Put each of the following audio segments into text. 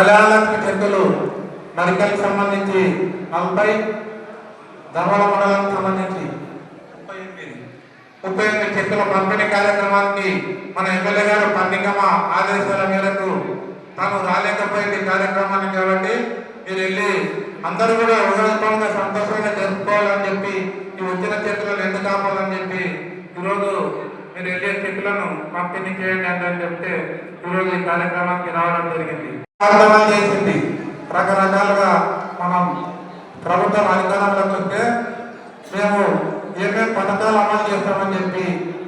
కళ్యాణలక్ష్మి చెక్కులు మరికల్కి సంబంధించి 40, ధర్మల మండలానికి సంబంధించి 38 చెక్కుల పంపిణీ కార్యక్రమానికి మన ఎమ్మెల్యే గారు పన్నికమ్మ ఆదేశాల మేరకు తాను రాలేకపోయింది కార్యక్రమానికి. కాబట్టి మీరు వెళ్ళి అందరూ కూడా ఉదయంగా సంతోషంగా జరుపుకోవాలని చెప్పి ఈ వచ్చిన చెక్కులను ఎందుకు ఆపాలని చెప్పి ఈరోజు మీరు వెళ్ళే చెక్కులను పంపిణీ చేయండి అని చెప్తే ఈరోజు ఈ కార్యక్రమానికి రావడం జరిగింది. కార్యక్రమాలు చేసింది రకరకాలుగా మనం ప్రభుత్వం అధికారంలోకి వస్తే మేము ఏమేమి పథకాలు అమలు చేస్తామని చెప్పి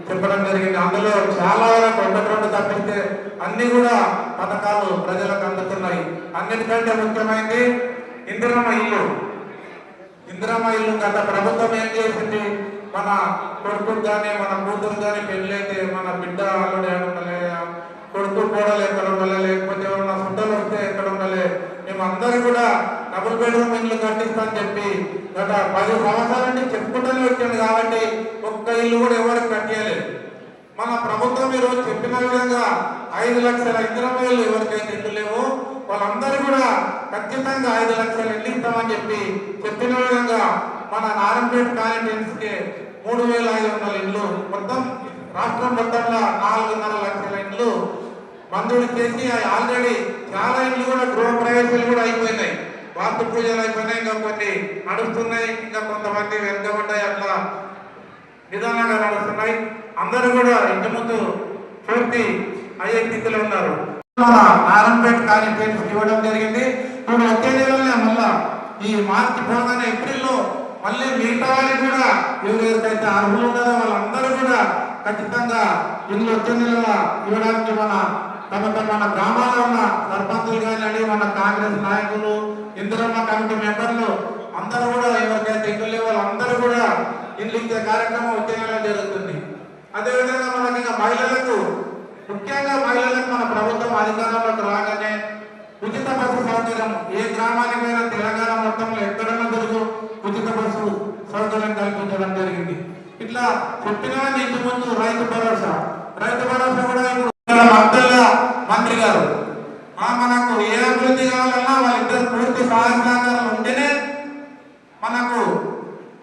చెప్పడం జరిగింది. అందులో చాలా వరకు 1-2 తప్పిస్తే అన్ని కూడా పథకాలు ప్రజలకు అందుతున్నాయి. అన్నిటికంటే ముఖ్యమైనది ఇందిరమ్మ ఇల్లు. ఇందిరమ్మ ఇల్లు గత ప్రభుత్వం ఏం చేసింది, మన కొడుకు కానీ మన కూతురు కానీ పెళ్ళైతే మన బిడ్డ అల్లుడు ఎక్కడ ఉండాలి, కొడుకు కోడలు ఎక్కడ ఉండాలి, లేకపోతే ఏమన్నా సుట్టలు వస్తే ఎక్కడ ఉండాలి, మేమందరూ కూడా డబుల్ బెడ్రూమ్ ఇల్లు కట్టిస్తామని చెప్పి గత 10 సంవత్సరాల నుంచి చెప్పుకుంటూనే వచ్చాను. కాబట్టి ఒక్క ఇల్లు కూడా ఎవరికి కట్టేయలేదు. మన ప్రభుత్వం ఈరోజు చెప్పిన విధంగా 5 లక్షల ఇందిరమ్మ ఇల్లు ఎవరికైతే ఇల్లు లేవు వాళ్ళందరూ కూడా ఖచ్చితంగా 5 లక్షల ఇల్లు ఇస్తామని చెప్పి చెప్పిన విధంగా మన నారాయణపేట కాన్స్టిట్యుయెన్సీకి 3,500 ఇల్లు, మొత్తం రాష్ట్రం మొత్తంలో 4.5 లక్షల ఇల్లు మంజూరు చేసి ఆల్రెడీ చాలా ఇల్లు కూడా గృహప్రవేశాలు కూడా అయిపోయినాయి, వాస్తు పూజలు అయిపోయినాయి, ఇంకా కొన్ని నడుస్తున్నాయి, ఇంకా కొంతమంది వెనుకబడ్డాయి, అట్లా నిదానంగా నడుస్తున్నాయి. అందరూ కూడా ఇంటి ముందు పూర్తి అయ్యే స్థితిలో ఉన్నారు. మన నారాయణపేట కాన్స్టిట్యుయెన్సీ ఇవ్వడం జరిగింది. ఇప్పుడు వచ్చే నెలలోనే మళ్ళా ఈ మార్చి పోగానే ఏప్రిల్లో మళ్ళీ మిగతా వాళ్ళకి కూడా ఎవరైతే అర్హులు ఉన్నారో వాళ్ళందరూ కూడా ఖచ్చితంగా ఇల్లు వచ్చే నెలలో ఇవ్వడానికి మన గ్రామాల్లో ఉన్న సర్పంచులు కానివ్వండి, మన కాంగ్రెస్ నాయకులు, ఇందిరమ్మ కమిటీ మెంబర్లు అందరూ కూడా ఎవరికైతే ఇల్లు లేవో వాళ్ళందరూ కూడా ఇల్లు ఇచ్చే కార్యక్రమం వచ్చే నెలలో జరుగుతుంది. అదేవిధంగా మనకి ఇంకా మహిళలకు, ముఖ్యంగా మహిళలకు మన ప్రభుత్వం అధికారంలోకి రాగానే ఉచిత బస్సు సౌకర్యం ఏ గ్రామానికైనా తెలంగాణ మొత్తంలో ఎక్కడన్నా దొరుకు ఉచిత బస్సు సౌకర్యం కల్పించడం జరిగింది. ఇట్లా చెప్పిన ఇంటి ముందు రైతు భరోసా కూడా ఇప్పుడు మంత్రి గారు మనకు ఏ అభివృద్ధి కావాలన్నా వాళ్ళిద్దరు పూర్తి సహాయ సహకారాలు ఉంటేనే మనకు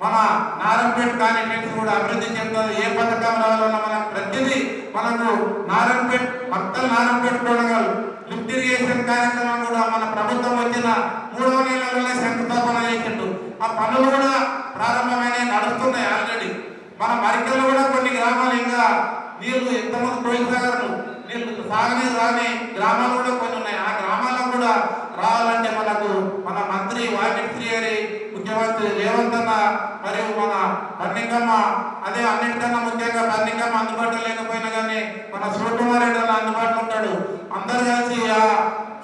మన నారాయణపేట కాన్స్టిట్యుయెన్సీ కూడా అభివృద్ధి చెందుతుంది. ఏ పథకం రావాలన్నా మనకు ప్రతిదీ మనకు నారాయణపేట కొనగలు లిఫ్ట్ ఇరిగేషన్ కార్యక్రమం కూడా మన ప్రభుత్వం వచ్చిన 3వ నెలలోనే శంకుస్థాపన చేసిండు. ఆ పనులు కూడా ప్రారంభమైన నడుస్తున్నాయి ఆల్రెడీ. మన మరికల్లో కూడా కొన్ని గ్రామాలు ఇంకా నీళ్లు ఎంతమంది కోయిసాగర్లు నీళ్లు సాగనీరు రాని గ్రామాలు కూడా కొన్ని ఉన్నాయి. ఆ గ్రామాలకు కూడా రావాలంటే మనకు మన మంత్రి వాకిట్ గారి, ముఖ్యమంత్రి రేవంత్ అన్న మరియు మన పన్నికమ్మ, అదే అన్నిటికన్నా ముఖ్యంగా పన్నికమ్మ అందుబాటులో లేకపోయినా కానీ మన శివకుమార్ రెడ్డి అన్న అందుబాటులో ఉంటాడు. అందరు కలిసి ఆ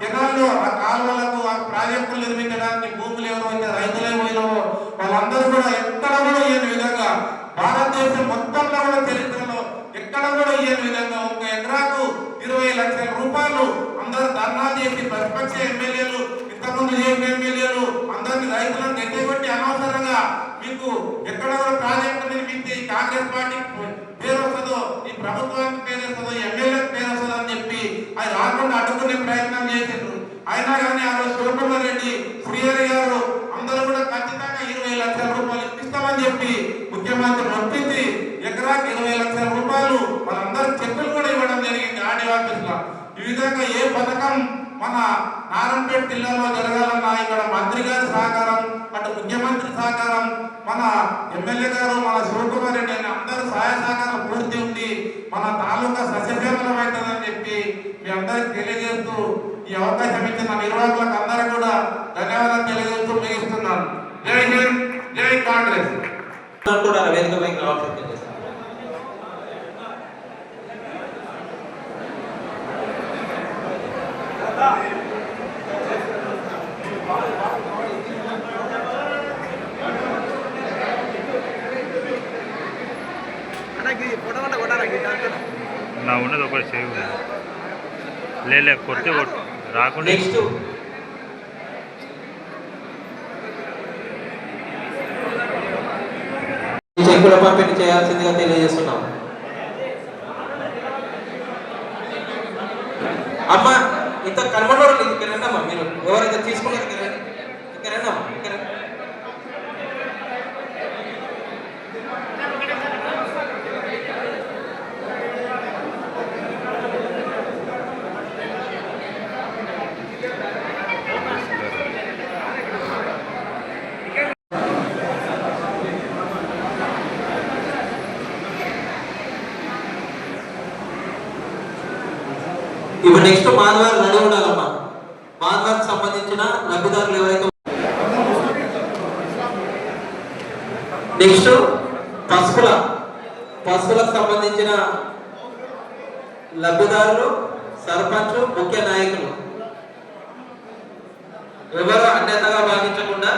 కెనాల్లో ఆ కాలువలకు ఆ ప్రాజెక్టులు నిర్మించడానికి భూములు ఎవరైతే రైతులే పోయినావో వాళ్ళందరూ కూడా ఎక్కడ కూడా ఇయ్యని విధంగా, భారతదేశం మొత్తంలో కూడా చరిత్రలో ఎక్కడ కూడా ఇయ్యని విధంగా 1 ఎకరాకు 20 లక్షల రూపాయలు అందరూ ధర్నా చేసి ప్రతిపక్ష ఎమ్మెల్యేలు, ఇంతకుముందు చేసిన ఎమ్మెల్యేలు అందరినీ రైతులను గెట్టగొట్టి అనవసరంగా మీకు ఎక్కడ కూడా ప్రాజెక్టు నిర్మించి కాంగ్రెస్ పార్టీ పేరు వస్తుందో, ఈ ప్రభుత్వానికి పేరు వస్తుందో, ఎమ్మెల్యేకి పేరు వస్తుందో అని చెప్పి అది రాకుండా అడ్డుకునే ప్రయత్నం చేసిండ్రు. అయినా కానీ ఆ రోజు శివకుమార్ రెడ్డి, శ్రీహరి గారు అందరూ కూడా ఖచ్చితంగా 20 లక్షల రూపాయలు ఇప్పిస్తామని చెప్పి ముఖ్యమంత్రి ఒప్పించి ఎకరాకి 20 లక్షల రూపాయలు వాళ్ళందరూ చెక్కులు కూడా ఇవ్వడం జరిగింది ఆర్డీ ఆఫీసులో. ఈ విధంగా ఏ పథకం మన నారాయణపేట జిల్లాలో జరగాలన్నా ఇక్కడ మంత్రి గారి సహకారం, అటు ముఖ్యమంత్రి సహకారం, మన ఎమ్మెల్యే గారు, మన శివకుమార్ రెడ్డి అని అందరూ సహాయ సహకారం పూర్తి ఉంది మన తాలూకా సస్యశ్యామలం అవుతుందని చెప్పి మీ అందరికి తెలియజేస్తూ ఈ అవకాశం ఇచ్చిన నిర్వాహకులకు అందరూ కూడా ధన్యవాదాలు తెలియజేస్తూ ముగిస్తున్నాను. జై హింద్, జై కాంగ్రెస్. నా ఉన్నది ఒకటి సేవ్ లే కొడితే రాకుండా చెక్కుల పంపిణీ చేయాల్సిందిగా తెలియజేస్తున్నాం. అమ్మ ఇంత కనబడరు రండమ్మా మీరు ఎవరైతే తీసుకున్నారో ఇక్కడ రండమ్మా ఇక్కడ ఇప్పుడు నెక్స్ట్ మాధవారు రెడీ ఉండాలమ్మా. మాధవారికి సంబంధించిన లబ్ధిదారులు ఎవరైతే నెక్స్ట్ పసుపులకు సంబంధించిన లబ్ధిదారులు సర్పంచ్ ముఖ్య నాయకులు ఎవరు అన్యతగా భావించకుండా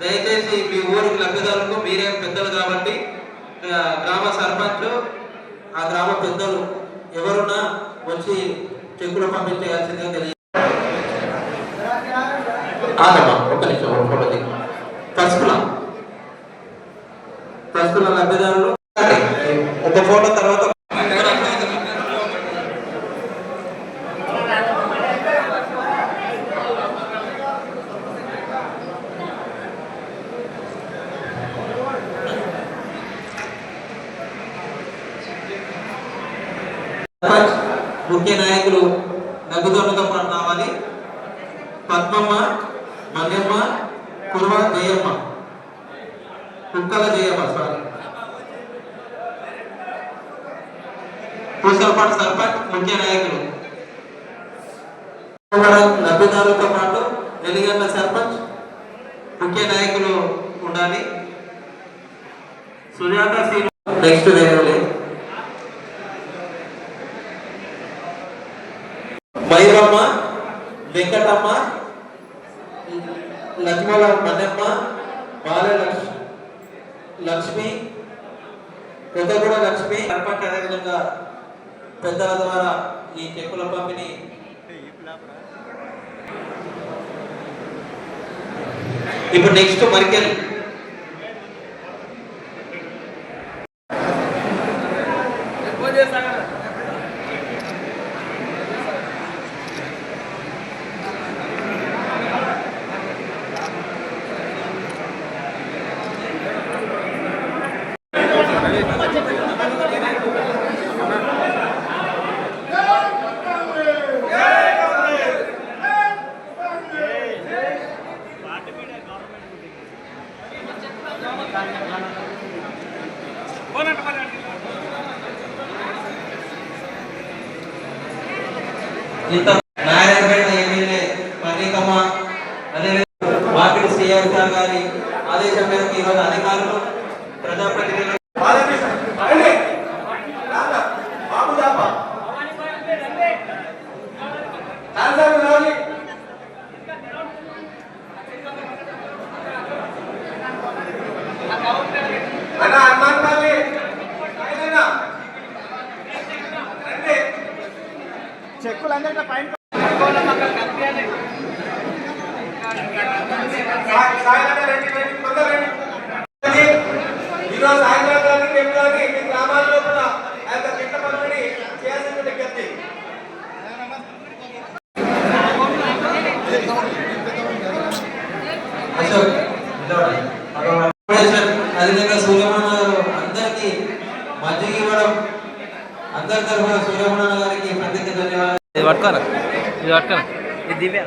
దయచేసి మీ ఊరికి లబ్ధిదారులకు మీరే పెద్దలు కాబట్టి గ్రామ సర్పంచ్ ఆ గ్రామ పెద్దలు ఎవరున్నా వచ్చి చెక్కులు పంపించేయాల్సిందిగా తెలియదు. ఒక్క నిమిషం ఫోటో దిగు. పసుపుల లబ్ధిదారులు ఒక ఫోటో తర్వాత ముఖ్య నాయకులు నగ్గుదొండతో పాటు రావాలి. పద్మమ్మ, మల్లెమ్మ, కుర్వ జయమ్మ, కుక్కల జయమ్మ, సారీ పూసలపాటు సర్పంచ్ ముఖ్య నాయకులు లబ్ధిదారులతో పాటు వెలిగండ్ల సర్పంచ్ ముఖ్య నాయకులు ఉండాలి. సుజాత సీను నెక్స్ట్ వేరే మైరమ్మ, వెంకటమ్మ, లక్ష్మల మన్నెమ్మ, బాల లక్ష్మి, పెద్దగూడ లక్ష్మి సర్పంచ్ అదేవిధంగా పెద్దల ద్వారా ఈ చెక్కుల పంపిణీ ఇప్పుడు నెక్స్ట్ మరికెల్ నారాయణపేట ఎమ్మెల్యే పర్ణికమ్మ అదేవిధంగా వాకిడి శ్రీహరి సార్ గారి ఆదేశం మేరకు ఈరోజు అధికారులు ప్రజాప్రతినిధులు చెక్కులందరికీ పైన ఈరోజు హైదరాబాద్ మీ గ్రామాల్లో కూడా ఆ యొక్క చెట్ల పంపిణీ చేయాల్సిన విజ్ఞప్తి. అదేవిధంగా సూర్యమణ గారు అందరికీ మజ్జిగ ఇవ్వడం అందరి తరఫున సూర్యమణ గారికి ప్రత్యేక ధన్యవాదాలు. ఇది పట్టుకోరా ఇది దివ్యా